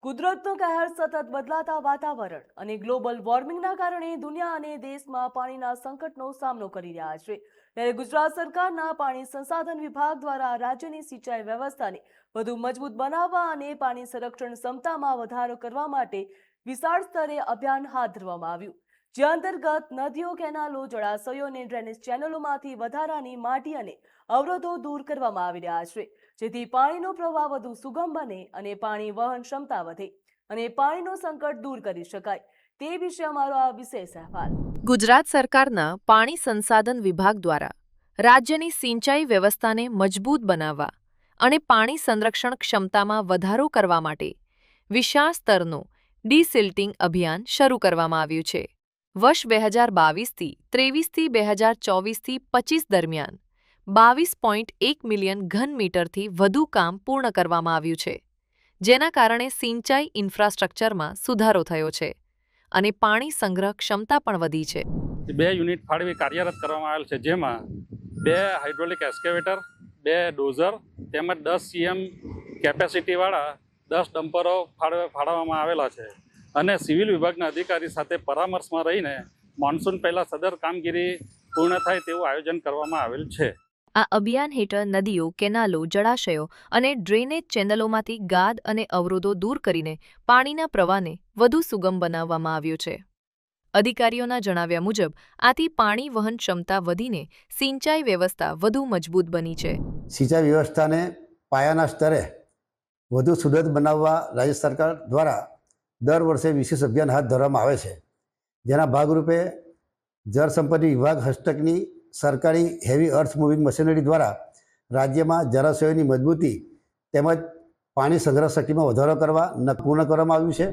કુદરતનો કહેર સતત બદલાતા વાતાવરણ અને ગ્લોબલ વોર્મિંગના કારણે દુનિયા અને દેશમાં પાણીના સંકટનો સામનો કરી રહ્યા છે। ત્યારે ગુજરાત સરકારના પાણી સંસાધન વિભાગ દ્વારા રાજ્યની સિંચાઈ વ્યવસ્થાને વધુ મજબૂત બનાવવા અને પાણી સંરક્ષણ ક્ષમતામાં વધારો કરવા માટે વિશાળ સ્તરે અભિયાન હાથ ધરવામાં આવ્યું, જે અંતર્ગત નદીઓ, કેનાલો, જળાશયો અને ડ્રેનેજ ચેનલોમાંથી વધારાની માટી અને અવરોધો દૂર કરવામાં આવી રહ્યા છે, જેથી પાણીનો પ્રવાહ વધુ સુગમ બને અને પાણી વહન ક્ષમતા વધે અને પાણીનો સંકટ દૂર કરી શકાય। તે વિશે અમારો આ વિશેષ અહેવાલ। ગુજરાત સરકારના પાણી સંસાધન વિભાગ દ્વારા રાજ્યની સિંચાઈ વ્યવસ્થાને મજબૂત બનાવવા અને પાણી સંરક્ષણ ક્ષમતામાં વધારો કરવા માટે વિશાળ સ્તરનું ડિસિલ્ટિંગ અભિયાન શરૂ કરવામાં આવ્યું છે। વર્ષ 2022થી 23થી 2024થી 25 દરમિયાન 22.1 મિલિયન ઘન મીટરથી વધુ કામ પૂર્ણ કરવામાં આવ્યું છે, જેના કારણે સિંચાઈ ઇન્ફ્રાસ્ટ્રક્ચરમાં સુધારો થયો છે અને પાણી સંગ્રહ ક્ષમતા પણ વધી છે। 2 યુનિટ ફાળવી કાર્યરત કરવામાં આવેલ છે, જેમાં 2 હાઇડ્રોલિક એક્સ્કેવેટર, 2 ડોઝર તેમજ 10 CM કેપેસિટીવાળા 10 ડમ્પરો ફાળવવામાં આવેલા છે અને સિવિલ વિભાગના અધિકારી સાથે પરામર્શમાં રહીને મોન્સૂન પહેલાં સદર કામગીરી પૂર્ણ થાય તેવું આયોજન કરવામાં આવેલ છે। આ અભિયાન હેઠળ નદીઓ, કેનાલો, જળાશયો અને ડ્રેનેજ ચેનલોમાંથી ગાદ અને અવરોધો દૂર કરીને પાણીના પ્રવાહને વધુ સુગમ બનાવવામાં આવ્યો છે। અધિકારીઓના જણાવ્યા મુજબ આથી પાણી વહન ક્ષમતા વધીને સિંચાઈ વ્યવસ્થા વધુ મજબૂત બની છે। સિંચાઈ વ્યવસ્થાને પાયાના સ્તરે વધુ સુદૃઢ બનાવવા રાજ્ય સરકાર દ્વારા દર વર્ષે વિશેષ અભિયાન હાથ ધરવામાં આવે છે, જેના ભાગરૂપે જળ સંપત્તિ વિભાગ હસ્તકની સરકારી હેવી અર્થ મૂવિંગ મશીનરી દ્વારા રાજ્યમાં જળાશયોની મજબૂતી તેમજ પાણી સંગ્રહ શક્તિમાં વધારો કરવા પૂર્ણ કરવામાં આવ્યું છે।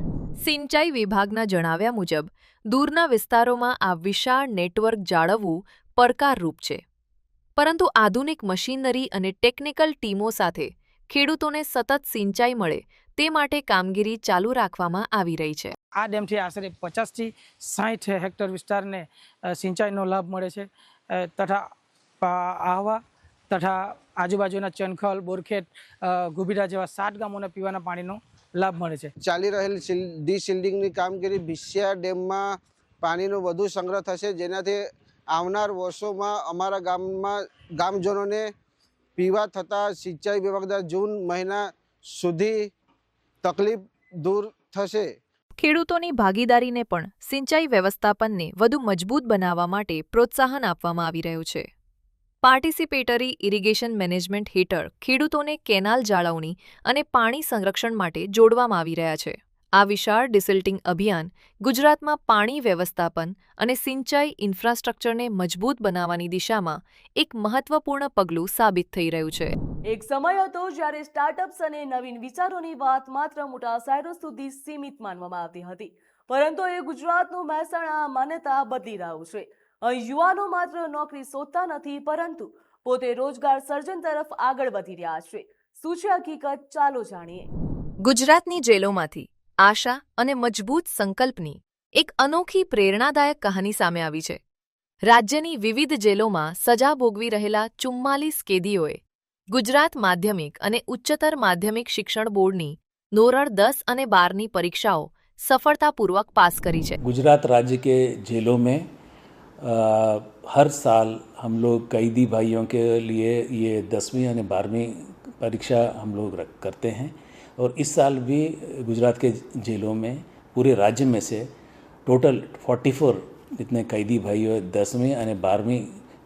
સિંચાઈ વિભાગના જણાવ્યા મુજબ દૂરના વિસ્તારોમાં આ વિશાળ નેટવર્ક જાળવવું પડકારરૂપ છે, પરંતુ આધુનિક મશીનરી અને ટેકનિકલ ટીમો સાથે ખેડૂતોને સતત સિંચાઈ મળે તે માટે કામગીરી ચાલુ રાખવામાં આવી રહી છે। આ ડેમથી આશરે 50 થી 60 હેક્ટર વિસ્તારને સિંચાઈનો લાભ મળે છે તથા આહવા તથા આજુબાજુના ચનખલ, બોરખેત, ગુબીરા જેવા 7 ગામોને પીવાના પાણીનો લાભ મળે છે। ચાલી રહેલ ડિસિલ્ડિંગની કામગીરી ભિસિયા ડેમમાં પાણીનો વધુ સંગ્રહ થશે, જેનાથી આવનાર વર્ષોમાં અમારા ગામજનોને પીવા થતા સિંચાઈ વિભાગ દ્વારા જૂન મહિના સુધી તકલીફ દૂર થશે। ખેડૂતોની ભાગીદારીને પણ સિંચાઈ વ્યવસ્થાપનને વધુ મજબૂત બનાવવા માટે પ્રોત્સાહન આપવામાં આવી રહ્યું છે। પાર્ટિસિપેટરી ઇરિગેશન મેનેજમેન્ટ હેઠળ ખેડૂતોને કેનાલ જાળવણી અને પાણી સંરક્ષણ માટે જોડવામાં આવી રહ્યા છે। આ વિશાળ ડિસિલ્ટિંગ અભિયાન ગુજરાતમાં પાણી વ્યવસ્થાપન અને સિંચાઈ ઇન્ફ્રાસ્ટ્રક્ચરને મજબૂત બનાવવાની દિશામાં એક મહત્વપૂર્ણ પગલું સાબિત થઈ રહ્યું છે। એક સમય હતો જ્યારે સ્ટાર્ટઅપ્સ અને નવીન વિચારોની વાત માત્ર મોટા શહેરો સુધી સીમિત માનવામાં આવતી હતી, પરંતુ એ ગુજરાતનું મહેસાણા માન્યતા બદલી રહ્યું છે। અહીં યુવાનો માત્ર નોકરી શોધતા નથી, પરંતુ પોતે રોજગાર સર્જન તરફ આગળ વધી રહ્યા છે। શું છે હકીકત? ચાલો જાણીએ। ગુજરાતની જેલોમાંથી આશા અને મજબૂત સંકલ્પની એક અનોખી પ્રેરણાદાયક કહાની સામે આવી છે। રાજ્યની વિવિધ જેલોમાં સજા ભોગવી રહેલા 44 કેદીઓએ ગુજરાત માધ્યમિક અને ઉચ્ચતર માધ્યમિક શિક્ષણ બોર્ડની ધોરણ 10 અને 12ની परीक्षाओं सफलतापूर्वक पास करी है। गुजरात राज्य के जेलों में हर साल हम लोग कैदी भाइयों के लिए ये 10वीं और 12वीं परीक्षा हम लोग करते हैं और इस साल भी गुजरात के जेलों में पूरे राज्य में से टोटल 44 जितने कैदी भाइयों 10वीं और 12वीं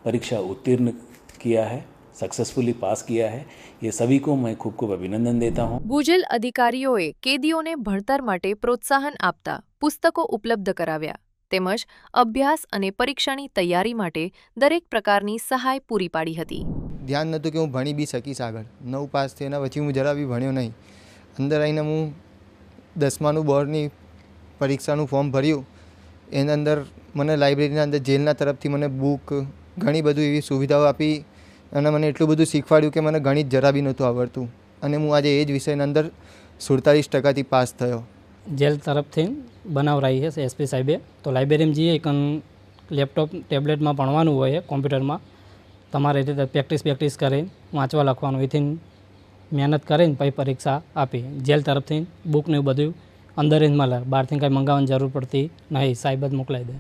परीक्षा उत्तीर्ण किया है, सक्सेसफुली पास किया है। ये सभी को मैं खूब खूब अभिनंदन देता हूँ। ભુજલ અધિકારીઓએ કેદીઓને ભણતર માટે પ્રોત્સાહન આપતા પુસ્તકો ઉપલબ્ધ કરાવ્યા તેમજ અભ્યાસ અને પરીક્ષાની તૈયારી માટે દરેક પ્રકારની સહાય પૂરી પાડી હતી। ધ્યાન નહોતું કે હું ભણી બી શકીશ આગળ। 9 પાસ થયા પછી હું જરા બી ભણ્યો નહીં। અંદર આવીને હું 10માનું બોર્ડની પરીક્ષાનું ફોર્મ ભર્યું। એના અંદર મને લાઇબ્રેરીના અંદર જેલના તરફથી મને બુક ઘણી બધું એવી સુવિધાઓ આપી અને મને એટલું બધું શીખવાડ્યું કે મને ગણિત જરા બી નહોતું આવડતું અને હું આજે એ જ વિષયના અંદર 47% પાસ થયો। જેલ તરફથી બનાવરાઈ છે એસપી સાહેબે, તો લાઇબ્રેરીમાં જઈએ કે લેપટોપ ટેબ્લેટમાં ભણવાનું હોય કોમ્પ્યુટરમાં, તમારે રીતે પ્રેક્ટિસ કરે વાંચવા લખવાનું, એથી મહેનત કરીને પછી પરીક્ષા આપી. જેલ તરફથી બુક ને એવું બધું અંદર જ મળે, બહારથી કંઈ મંગાવવાની જરૂર પડતી નહીં, સાહેબ જ મોકલાવી દે.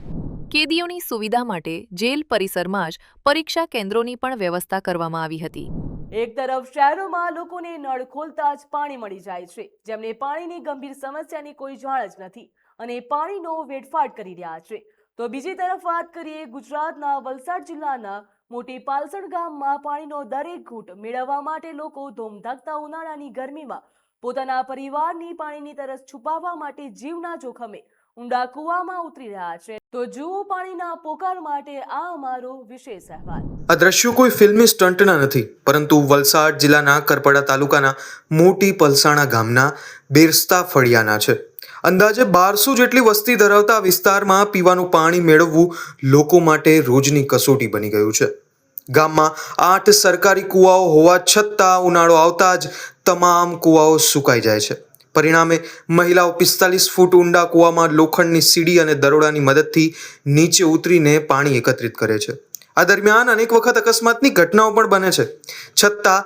કેદીઓની સુવિધા માટે જેલ પરિસરમાં જ પરીક્ષા કેન્દ્રોની પણ વ્યવસ્થા કરવામાં આવી હતી. એક તરફ શહેરોમાં લોકોને નળ ખોલતા જ પાણી મળી જાય છે, જેમને પાણીની ગંભીર સમસ્યાની કોઈ જાણ જ નથી અને પાણીનો વેડફાટ કરી રહ્યા છે. તો બીજી તરફ વાત કરીએ ગુજરાતના વલસાડ જિલ્લાના મોટી પાલસણ ગામમાં પાણીનો દરેક ઘૂંટ મેળવવા માટે લોકો ધોમધકતા ઉનાળાની ગરમીમાં પોતાના પરિવારની પાણીની તરસ છુપાવવા માટે જીવના જોખમે ઊંડા કૂવામાં ઉતરી રહ્યા છે. તો જુઓ પાણીના પોકાર માટે આ અમારો વિશેષ અહેવાલ. આ દ્રશ્યો કોઈ ફિલ્મી સ્ટન્ટના નથી, પરંતુ વલસાડ જિલ્લાના કરપડા તાલુકાના મોટી પલસાણા ગામના બેરસ્તા ફળિયાના છે. અંદાજે 1200 જેટલી વસ્તી ધરાવતા વિસ્તારમાં પીવાનું પાણી મેળવવું લોકો માટે રોજની કસોટી બની ગયું છે. ગામમાં 8 સરકારી કૂવાઓ હોવા છતાં ઉનાળો આવતા જ તમામ કૂવાઓ સુકાઈ જાય છે. પરિણામે મહિલાઓ 45 ફૂટ ઊંડા કૂવામાં લોખંડની સીડી અને દરોડાની મદદથી નીચે ઉતરીને પાણી એકત્રિત કરે છે. આ દરમિયાન અનેક વખત અકસ્માતની ઘટનાઓ પણ બને છે, છતાં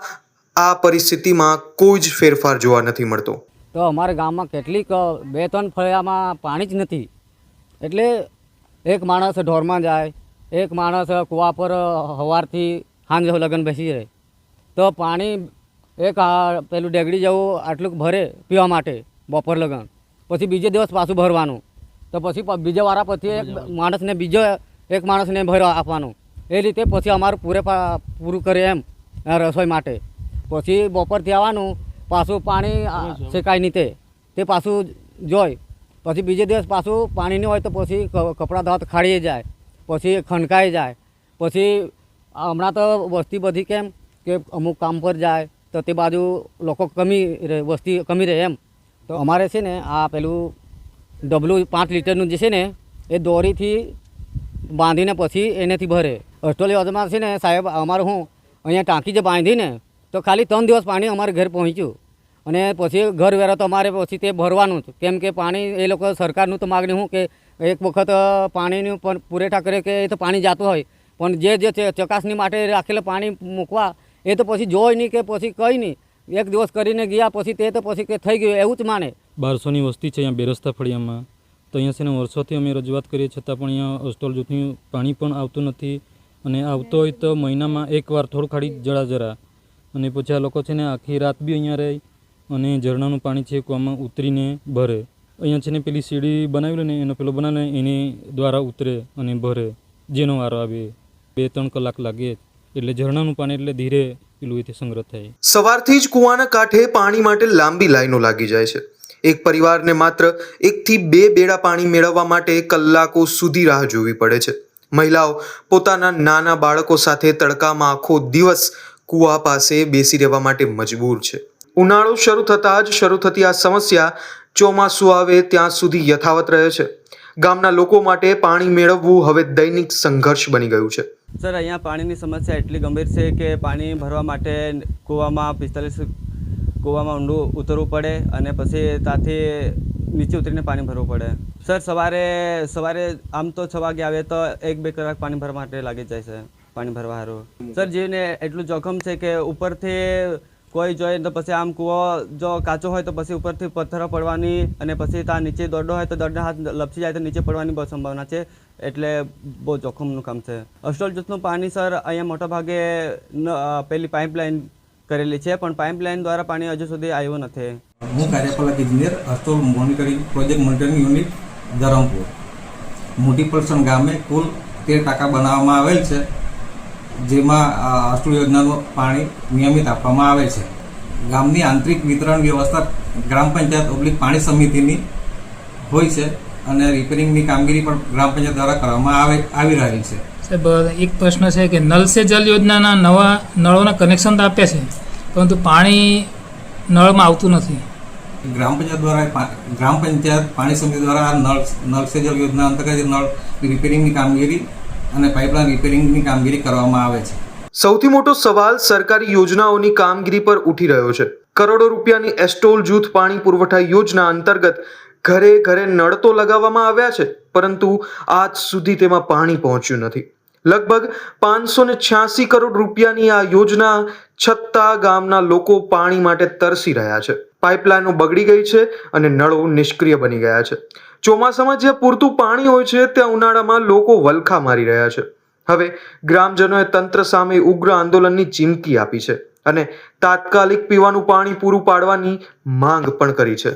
આ પરિસ્થિતિમાં કોઈ જ ફેરફાર જોવા નથી મળતો. તો અમારા ગામમાં કેટલીક 2-3 ફળિયામાં પાણી જ નથી. એટલે એક માણસ ઢોરમાં જાય, એક માણસ કૂવા પર સવારથી સાંજ લગન બેસી રહે, તો પાણી એક પેલું ડેગડી જેવું આટલું ભરે પીવા માટે બપોર લગન, પછી બીજે દિવસ પાછું ભરવાનું, તો પછી બીજા વાળા પછી એક માણસને ભરવા આપવાનું. એ રીતે પછી અમારું પૂરું કરે એમ રસોઈ માટે. પછી બપોરથી આવવાનું, પાછું પાણી શેકાય નહીં તે પાછું જોઈ, પછી બીજે દિવસ પાછું પાણી નહીં હોય તો પછી કપડાં ધોવા ખાડીએ જાય, પછી ખનકાઈ જાય. પછી હમણાં તો વસ્તી બધી કેમ કે અમુક કામ પર જાય તો તે બાજુ લોકો વસ્તી કમી રહે એમ. તો અમારે છે ને આ પેલું ડબલું 5 લીટરનું જે છે ને એ દોરીથી બાંધીને પછી એનેથી ભરે. અસ્ટોલ યોજના છે ને સાહેબ, અમારું અહીંયા ટાંકી જે બાંધીને તો ખાલી 3 દિવસ પાણી અમારે ઘર પહોંચ્યું, અને પછી ઘર વેરો તો અમારે પછી તે ભરવાનું જ. કેમ કે પાણી એ લોકો સરકારનું તો માગણી શું કે એક વખત પાણીનું પણ પૂરેઠા કરે કે એ તો પાણી જતું હોય, પણ જે ચકાસણી માટે રાખેલું પાણી મૂકવા એ તો પછી જોઈ નહીં કે પછી કંઈ નહીં, એક દિવસ કરીને ગયા પછી તે તો પછી કે થઈ ગયું એવું જ માને. 1200ની વસ્તી છે અહીંયા બેરસ્તા ફળિયામાં. તો અહીંયા છે ને વર્ષોથી અમે રજૂઆત કરીએ છતાં પણ અહીંયા અસ્ટોલ જૂથનું પાણી પણ આવતું નથી, અને આવતો હોય તો મહિનામાં એકવાર થોડું ખાડી જરા, અને પછી આ લોકો છે ને આખી રાત બી અહીંયા રહે અને ઝરણાનું પાણી છે કૂવામાં ઉતરીને ભરે. અહીંયા છે ને પેલી સીડી બનાવેલી ને એનો પેલો બનાવે એની દ્વારા ઉતરે અને ભરે. જેનો વારો આવે 2-3 કલાક લાગે, એટલે ઝરણાનું પાણી એટલે ધીરે પેલું એથી સંગ્રહ થાય. સવારથી જ કૂવાના કાંઠે પાણી માટે લાંબી લાઈનો લાગી જાય છે. એક પરિવારને માત્ર 1 થી 2 બેડા પાણી મેળવવા માટે કલાકો સુધી રાહ જોવી પડે છે. મહિલાઓ પોતાના નાના બાળકો સાથે તડકામાં આખો દિવસ કૂવા પાસે બેસી રહેવા માટે મજબૂર છે. ઉનાળો શરૂ થતાં જ શરૂ થતી આ સમસ્યા ચોમાસું આવે ત્યાં સુધી યથાવત રહે છે. ગામના લોકો માટે પાણી મેળવવું હવે દૈનિક સંઘર્ષ બની ગયું છે. સર, અહીંયા પાણીની સમસ્યા એટલી ગંભીર છે કે પાણી ભરવા માટે કૂવામાં 45 કૂવામાં ઊંડું ઉતરવું પડે અને પછી ત્યાંથી નીચે ઉતરીને પાણી ભરવું પડે. સર, સવારે આમ તો 6 વાગે આવે તો 1-2 કલાક પાણી ભરવા માટે લાગી જાય છે. પાણી ભરવા સારું સર, જીવને એટલું જોખમ છે કે ઉપરથી કોઈ જોઈએ તો પછી આમ કૂવો જો કાચો હોય તો પછી ઉપરથી પથ્થરો પડવાની, અને પછી ત્યાં નીચે દોરડો હોય તો દોરડા હાથ લપસી જાય તો નીચે પડવાની બહુ સંભાવના છે. એટલે બહુ જોખમનું કામ છે. અસ્ટોલ જૂથનું પાણી સર અહીંયા મોટા ભાગે પેલી પાઇપલાઇન કરેલી છે, પણ પાઇપલાઇન દ્વારા પાણી હજુ સુધી આવ્યું નથી. હું કાર્યપાલક ઇજનેર, Astol monitoring project monitoring unit Dharampur. મોટી પલસણ ગામે કુલ 13 ટાંકા બનાવવામાં આવેલ છે, જેમાં અસ્ટોલ યોજનાનું પાણી નિયમિત આપવામાં આવે છે. ગામની આંતરિક વિતરણ વ્યવસ્થા ગ્રામ પંચાયત / પાણી સમિતિની હોય છે, અને રિપેરિંગની કામગીરી પણ ગ્રામ પંચાયત દ્વારા કરવામાં આવી રહી છે. સાહેબ, એક પ્રશ્ન છે કે નલ સે જલ યોજનાના નવા નળોના કનેક્શન તો આપ્યા છે, પરંતુ પાણી નળમાં આવતું નથી. ગ્રામ પંચાયત પાણી સમિતિ દ્વારા નળ સે જલ યોજના અંતર્ગત નળ રિપેરિંગની કામગીરી અને પાઇપલાઇન રિપેરિંગની કામગીરી કરવામાં આવે છે. સૌથી મોટો સવાલ સરકારી યોજનાઓની કામગીરી પર ઉઠી રહ્યો છે. કરોડો રૂપિયાની એસ્ટોલ જૂથ પાણી પુરવઠા યોજના અંતર્ગત ઘરે નળ તો લગાવવામાં આવ્યા છે, પરંતુ આજ સુધી તેમાં પાણી પહોંચ્યું નથી. લગભગ 586 કરોડ રૂપિયાની આ યોજના છતાં ગામના લોકો પાણી માટે તરસી રહ્યા છે. પાઇપલાઇનો બગડી ગઈ છે અને નળો નિષ્ક્રિય બની ગયા છે. ચોમાસામાં જ્યાં પૂરતું પાણી હોય છે ત્યાં ઉનાળામાં લોકો વલખા મારી રહ્યા છે. હવે ગ્રામજનોએ તંત્ર સામે ઉગ્ર આંદોલનની ચીમકી આપી છે અને તાત્કાલિક પીવાનું પાણી પૂરું પાડવાની માંગ પણ કરી છે.